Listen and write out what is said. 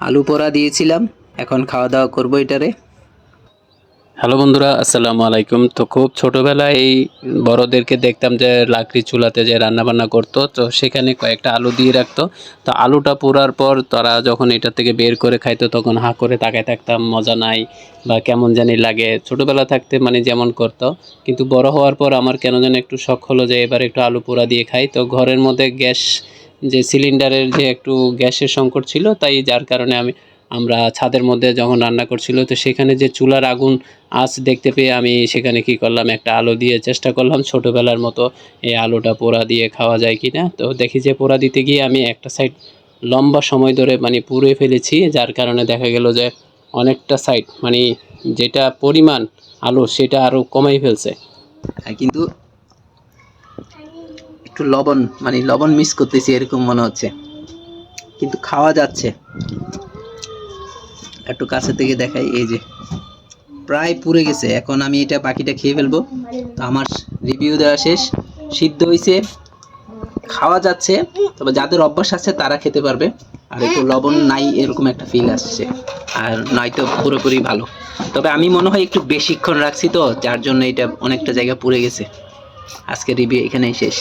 আলু পোড়া দিয়েছিলাম, এখন খাওয়া দাওয়া করবো এটারে। হ্যালো বন্ধুরা, আসসালামু আলাইকুম। তো খুব ছোটবেলায় এই বড়দেরকে দেখতাম যে লাকড়ি চুলাতে যে রান্না বান্না করতো, তো সেখানে কয়েকটা আলু দিয়ে রাখতো। তো আলুটা পোড়ার পর তারা যখন এটা থেকে বের করে খাইতো তখন হাঁ করে তাকায় থাকতাম, মজা নাই বা কেমন জানি লাগে। ছোটবেলা থাকতে মানে যেমন করতো, কিন্তু বড় হওয়ার পর আমার কেন যেন একটু শখ হলো যে এবার একটু আলু পোড়া দিয়ে খাই। তো ঘরের মধ্যে গ্যাস যে সিলিন্ডারের যে একটু গ্যাসের সংকট ছিল, তাই যার কারণে আমরা ছাদের মধ্যে যখন রান্না করছিল, তো সেখানে যে চুলার আগুন আঁচ দেখতে পেয়ে আমি সেখানে কি করলাম, একটা আলু দিয়ে চেষ্টা করলাম ছোটোবেলার মতো এই আলুটা পোড়া দিয়ে খাওয়া যায় কি না। তো দেখি যে পোড়া দিতে গিয়ে আমি একটা সাইড লম্বা সময় ধরে মানে পুড়ে ফেলেছি, যার কারণে দেখা গেল যে অনেকটা সাইড মানে যেটা পরিমাণ আলু সেটা আরও কমাই ফেলছে। কিন্তু একটু লবণ মানে লবণ মিস করতেছি এরকম মনে হচ্ছে, কিন্তু খাওয়া যাচ্ছে। একটু কাছে থেকে দেখাই, এই যে প্রায় পুড়ে গেছে। এখন আমি এটা বাকিটা খেয়ে ফেলবো। তো আমার রিভিউ দেওয়া শেষ, সিদ্ধ হয়েছে, খাওয়া যাচ্ছে। তবে যাদের অভ্যাস আছে তারা খেতে পারবে। আর একটু লবণ নাই এরকম একটা ফিল আসছে, আর নয়তো পুরোপুরি ভালো। তবে আমি মনে হয় একটু বেশিক্ষণ রাখছি, তো যার জন্য এটা অনেকটা জায়গা পুড়ে গেছে। আজকে রিভিউ এখানেই শেষ।